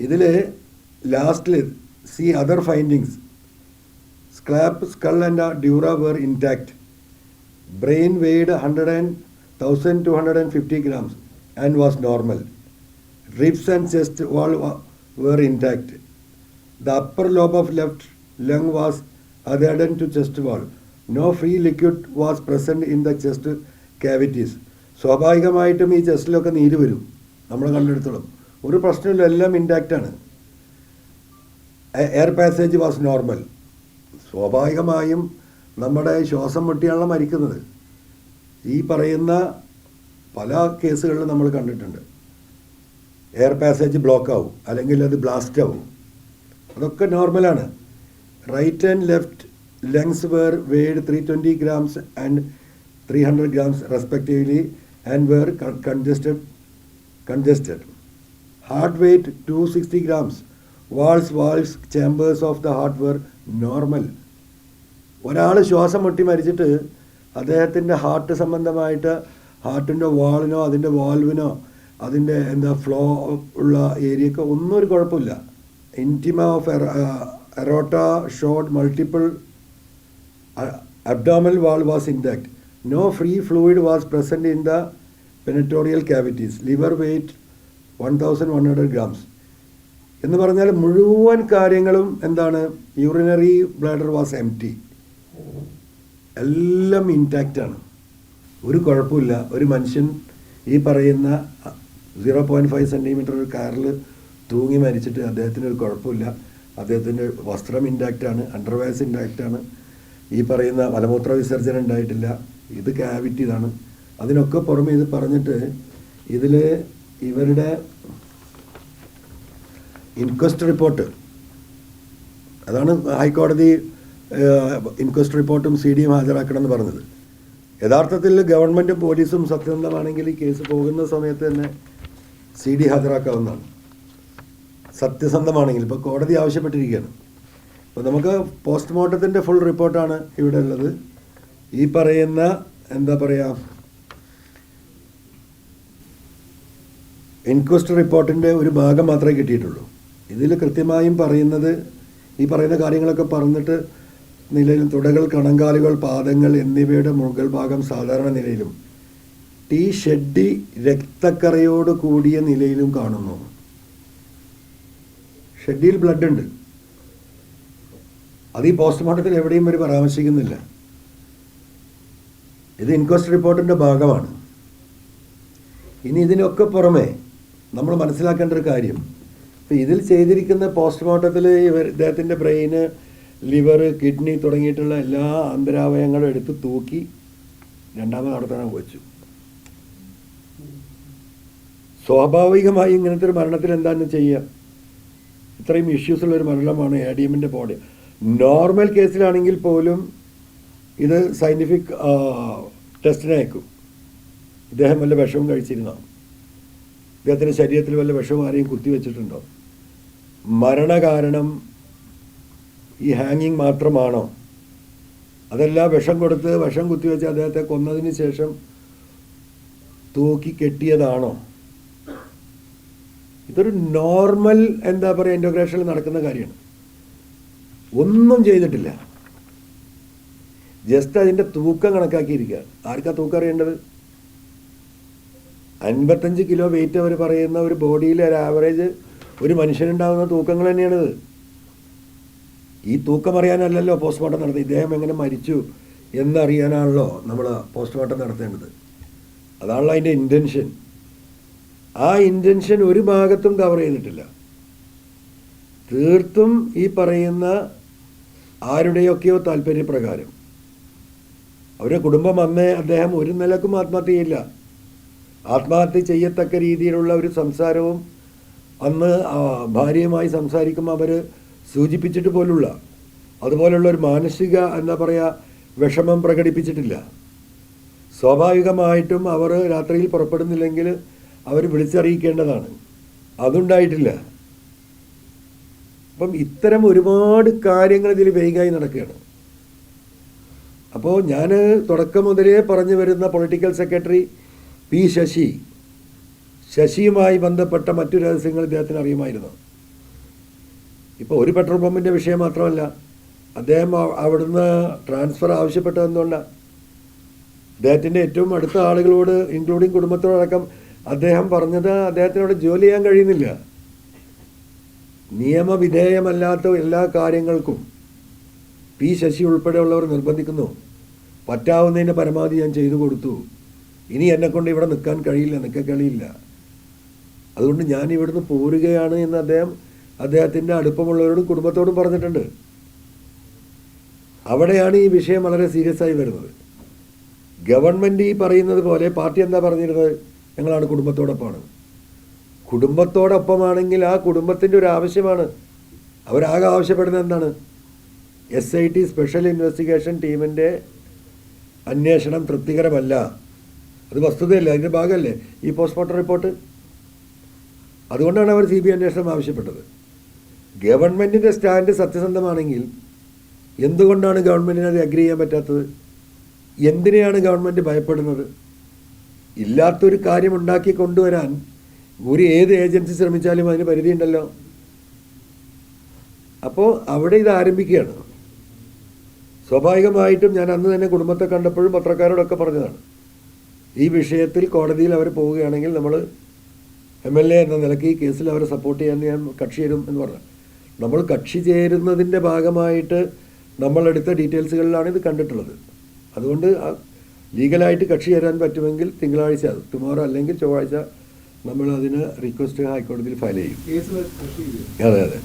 ഇതിൽ ലാസ്റ്റിൽ see other findings. Scalp, skull and dura were intact. Brain weighed 1,250 grams and was normal. Ribs and chest wall were intact. The upper lobe of left lung was adherent to chest wall. No free liquid was present in the chest cavities. സ്വാഭാവികമായിട്ടും ഈ ചെസ്റ്റിലൊക്കെ നീര് വരും. നമ്മൾ കണ്ടെടുത്തോളം ഒരു പ്രശ്നമില്ല, എല്ലാം ഇൻടാക്റ്റാണ്. Air passage was normal. സ്വാഭാവികമായും നമ്മുടെ ശ്വാസം മുട്ടിയാണല്ലോ മരിക്കുന്നത്. ഈ പറയുന്ന പല കേസുകളിലും നമ്മൾ കണ്ടിട്ടുണ്ട്. എയർ പാസേജ് ബ്ലോക്ക് ആവും, അല്ലെങ്കിൽ അത് ബ്ലാസ്റ്റ് ആവും. അതൊക്കെ നോർമലാണ്. Right and left lungs were weighed 320 grams and 300 grams respectively and were congested. Heart weight 260 grams. Valves, chambers of the heart were normal. ഒരാൾ ശ്വാസം മുട്ടി മരിച്ചിട്ട് അദ്ദേഹത്തിൻ്റെ ഹാർട്ട് സംബന്ധമായിട്ട് ഹാർട്ടിൻ്റെ വാളിനോ അതിൻ്റെ വാൽവിനോ അതിൻ്റെ ഫ്ലോ ഉള്ള ഏരിയക്ക് ഒന്നും ഒരു കുഴപ്പമില്ല. Intima of aorta showed multiple. Abdominal wall was intact. No free fluid was present in the peritoneal cavities. Liver weight 1,100 grams. എന്ന് പറഞ്ഞാൽ മുഴുവൻ കാര്യങ്ങളും എന്താണ്? Urinary bladder was empty. എല്ലാം ഇൻടാക്റ്റാണ്, ഒരു കുഴപ്പമില്ല. ഒരു മനുഷ്യൻ ഈ പറയുന്ന 0.5 centimeter ഒരു കാറിൽ തൂങ്ങി മരിച്ചിട്ട് അദ്ദേഹത്തിന് ഒരു കുഴപ്പമില്ല. അദ്ദേഹത്തിൻ്റെ വസ്ത്രം ഇൻടാക്റ്റാണ്, അണ്ടർവെയർസ് ഇൻടാക്റ്റാണ്. ഈ പറയുന്ന മലമൂത്ര വിസർജനം ഉണ്ടായിട്ടില്ല. ഇത് ക്യാവിറ്റി ഇതാണ്. അതിനൊക്കെ പുറമെ ഇത് പറഞ്ഞിട്ട് ഇതിൽ ഇവരുടെ ഇൻക്വസ്റ്റ് റിപ്പോർട്ട്, അതാണ് ഹൈക്കോടതി ഇൻക്വസ്റ്റ് റിപ്പോർട്ടും CDയും ഹാജരാക്കണമെന്ന് പറഞ്ഞത്. യഥാർത്ഥത്തിൽ ഗവൺമെൻറ്റും പോലീസും സത്യസന്ധമാണെങ്കിൽ ഈ കേസ് പോകുന്ന സമയത്ത് തന്നെ CD ഹാജരാക്കാവുന്നതാണ്, സത്യസന്ധമാണെങ്കിൽ. ഇപ്പോൾ കോടതി ആവശ്യപ്പെട്ടിരിക്കുകയാണ്. അപ്പോൾ നമുക്ക് പോസ്റ്റ്മോർട്ടത്തിൻ്റെ ഫുൾ റിപ്പോർട്ടാണ് ഇവിടെ ഉള്ളത്. ഈ പറയുന്ന ഇൻക്വസ്റ്റ് റിപ്പോർട്ടിൻ്റെ ഒരു ഭാഗം മാത്രമേ കിട്ടിയിട്ടുള്ളൂ. ഇതിൽ കൃത്യമായും പറയുന്നത് ഈ പറയുന്ന കാര്യങ്ങളൊക്കെ പറഞ്ഞിട്ട് നിലയിലും തുടകൾ, കണങ്കാലുകൾ, പാദങ്ങൾ എന്നിവയുടെ മുകൾ ഭാഗം സാധാരണ നിലയിലും ഷെഡി രക്തക്കറയോട് കൂടിയ നിലയിലും കാണുന്നു. ഷെഡിയിൽ ബ്ലഡ് ഉണ്ട്. അത് ഈ പോസ്റ്റ്മോർട്ടത്തിൽ എവിടെയും ഒരു പരാമർശിക്കുന്നില്ല. ഇത് ഇൻക്വസ്റ്റ് റിപ്പോർട്ടിൻ്റെ ഭാഗമാണ്. ഇനി ഇതിനൊക്കെ പുറമെ നമ്മൾ മനസ്സിലാക്കേണ്ട ഒരു കാര്യം, ഇപ്പോൾ ഇതിൽ ചെയ്തിരിക്കുന്ന പോസ്റ്റ്മോർട്ടത്തിൽ ഇദ്ദേഹത്തിൻ്റെ ബ്രെയിന്, ലിവർ, കിഡ്നി തുടങ്ങിയിട്ടുള്ള എല്ലാ അന്തരാവയങ്ങളും എടുത്ത് തൂക്കി രണ്ടാമത് നടത്താൻ വെച്ചു. സ്വാഭാവികമായി ഇങ്ങനത്തെ ഒരു മരണത്തിൽ എന്താണ് ചെയ്യുക? ഇത്രയും ഇഷ്യൂസുള്ളൊരു മരണമാണ് ADMൻ്റെ ബോഡി. നോർമൽ കേസിലാണെങ്കിൽ പോലും ഇത് സയൻറ്റിഫിക് ടെസ്റ്റിന് അയക്കും. ഇദ്ദേഹം വല്ല വിഷവും കഴിച്ചിരുന്നോ? ഇദ്ദേഹത്തിൻ്റെ ശരീരത്തിൽ വല്ല വിഷവും ആരെയും കുത്തിവെച്ചിട്ടുണ്ടോ? മരണകാരണം ഈ ഹാങ്ങിങ് മാത്രമാണോ? അതല്ല വിഷം കൊടുത്ത് വിഷം കുത്തിവെച്ച് അദ്ദേഹത്തെ കൊന്നതിന് ശേഷം തൂക്കി കെട്ടിയതാണോ? ഇതൊരു നോർമൽ ഇൻ്റഗ്രേഷനിൽ നടക്കുന്ന കാര്യമാണ്. ഒന്നും ചെയ്തിട്ടില്ല, ജസ്റ്റ് അതിൻ്റെ തൂക്കം കണക്കാക്കിയിരിക്കുക. ആർക്കാ തൂക്കം അറിയേണ്ടത്? 55 കിലോ വെയിറ്റ് അവർ പറയുന്ന ഒരു ബോഡിയിൽ ഒരു ആവറേജ് ഒരു മനുഷ്യനുണ്ടാകുന്ന തൂക്കങ്ങൾ തന്നെയാണിത്. ഈ തൂക്കം അറിയാനല്ലല്ലോ പോസ്റ്റ്മോർട്ടം നടത്തി. ഇദ്ദേഹം എങ്ങനെ മരിച്ചു എന്നറിയാനാണല്ലോ നമ്മൾ പോസ്റ്റ്മോർട്ടം നടത്തേണ്ടത്. അതാണല്ലോ അതിൻ്റെ ഇൻറ്റൻഷൻ. ആ ഇൻറ്റൻഷൻ ഒരു ഭാഗത്തും കവർ ചെയ്തിട്ടില്ല. തീർത്തും ഈ പറയുന്ന ആരുടെയൊക്കെയോ താല്പര്യപ്രകാരം അവരുടെ കുടുംബം അന്നേ അദ്ദേഹം ഒരു നിലക്കും ആത്മഹത്യ ചെയ്യില്ല. ആത്മഹത്യ ചെയ്യത്തക്ക രീതിയിലുള്ള ഒരു സംസാരവും അന്ന് ഭാര്യയുമായി സംസാരിക്കുമ്പോൾ അവർ സൂചിപ്പിച്ചിട്ട് പോലുള്ള അതുപോലുള്ള ഒരു മാനസിക വിഷമം പ്രകടിപ്പിച്ചിട്ടില്ല. സ്വാഭാവികമായിട്ടും അവർ രാത്രിയിൽ പുറപ്പെടുന്നില്ലെങ്കിൽ അവർ വിളിച്ചറിയിക്കേണ്ടതാണ്. അതുണ്ടായിട്ടില്ല. അപ്പം ഇത്തരം ഒരുപാട് കാര്യങ്ങൾ ഇതിൽ വേഗമായി നടക്കുകയാണ്. അപ്പോൾ ഞാൻ തുടക്കം മുതലേ പറഞ്ഞു വരുന്ന പൊളിറ്റിക്കൽ സെക്രട്ടറി P. ശശിയുമായി ബന്ധപ്പെട്ട മറ്റു രഹസ്യങ്ങൾ ഇദ്ദേഹത്തിന് അറിയുമായിരുന്നു. ഇപ്പോൾ ഒരു പെട്രോൾ പമ്പിൻ്റെ വിഷയം മാത്രമല്ല, അദ്ദേഹം അവിടുന്ന് ട്രാൻസ്ഫർ ആവശ്യപ്പെട്ടത് എന്തുകൊണ്ടാണ്? അദ്ദേഹത്തിൻ്റെ ഏറ്റവും അടുത്ത ആളുകളോട്, ഇൻക്ലൂഡിങ് കുടുംബത്തോടക്കം അദ്ദേഹം പറഞ്ഞത് അദ്ദേഹത്തിനോട് ജോലി ചെയ്യാൻ കഴിയുന്നില്ല. നിയമവിധേയമല്ലാത്ത എല്ലാ കാര്യങ്ങൾക്കും പി ശശി ഉൾപ്പെടെയുള്ളവർ നിർബന്ധിക്കുന്നു. പറ്റാവുന്നതിൻ്റെ പരമാവധി ഞാൻ ചെയ്തു കൊടുത്തു, ഇനി എന്നെക്കൊണ്ട് ഇവിടെ നിൽക്കാൻ കഴിയില്ല. അതുകൊണ്ട് ഞാൻ ഇവിടുന്ന് പോരുകയാണ് എന്ന് അദ്ദേഹത്തിൻ്റെ അടുപ്പമുള്ളവരോടും കുടുംബത്തോടും പറഞ്ഞിട്ടുണ്ട്. അവിടെയാണ് ഈ വിഷയം വളരെ സീരിയസ് ആയി വരുന്നത്. ഗവൺമെൻറ് ഈ പറയുന്നത് പോലെ പാർട്ടി എന്താ പറഞ്ഞിരുന്നത്? ഞങ്ങളാണ് കുടുംബത്തോടൊപ്പമാണ്. കുടുംബത്തോടൊപ്പമാണെങ്കിൽ ആ കുടുംബത്തിൻ്റെ ഒരു ആവശ്യമാണ്. അവരാകെ ആവശ്യപ്പെടുന്നത് എന്താണ്? SIT സ്പെഷ്യൽ ഇൻവെസ്റ്റിഗേഷൻ ടീമിൻ്റെ അന്വേഷണം തൃപ്തികരമല്ല. അത് വസ്തുതയല്ല, അതിൻ്റെ ഭാഗമല്ലേ ഈ പോസ്റ്റ്മോർട്ടം റിപ്പോർട്ട്. അതുകൊണ്ടാണ് അവർ CBI അന്വേഷണം ആവശ്യപ്പെട്ടത്. ഗവൺമെൻറ്റിൻ്റെ സ്റ്റാൻഡ് സത്യസന്ധമാണെങ്കിൽ എന്തുകൊണ്ടാണ് ഗവൺമെൻറ്റിന് അത് അഗ്രി ചെയ്യാൻ പറ്റാത്തത്? എന്തിനെയാണ് ഗവൺമെൻറ് ഭയപ്പെടുന്നത്? ഇല്ലാത്തൊരു കാര്യം ഉണ്ടാക്കി കൊണ്ടുവരാൻ ഏത് ഏജൻസി ശ്രമിച്ചാലും അതിന് പരിധിയുണ്ടല്ലോ. അപ്പോൾ അവിടെ ഇത് ആരംഭിക്കുകയാണ്. സ്വാഭാവികമായിട്ടും ഞാൻ അന്ന് തന്നെ കുടുംബത്തെ കണ്ടപ്പോഴും പത്രക്കാരോടൊക്കെ പറഞ്ഞതാണ്, ഈ വിഷയത്തിൽ കോടതിയിൽ അവർ പോവുകയാണെങ്കിൽ നമ്മൾ MLA എന്ന നിലയ്ക്ക് ഈ കേസിൽ അവരെ സപ്പോർട്ട് ചെയ്യാൻ ഞാൻ കക്ഷി ചേരും എന്ന് പറഞ്ഞു. നമ്മൾ കക്ഷി ചേരുന്നതിൻ്റെ ഭാഗമായിട്ട് നമ്മളെടുത്ത ഡീറ്റെയിൽസുകളിലാണ് ഇത് കണ്ടിട്ടുള്ളത്. അതുകൊണ്ട് ലീഗലായിട്ട് കക്ഷി ചേരാൻ പറ്റുമെങ്കിൽ തിങ്കളാഴ്ച, ടുമോറോ അല്ലെങ്കിൽ ചൊവ്വാഴ്ച നമ്മൾ അതിന് റിക്വസ്റ്റ് ഹൈക്കോടതിയിൽ ഫയൽ ചെയ്യും. കേസ് അതെ.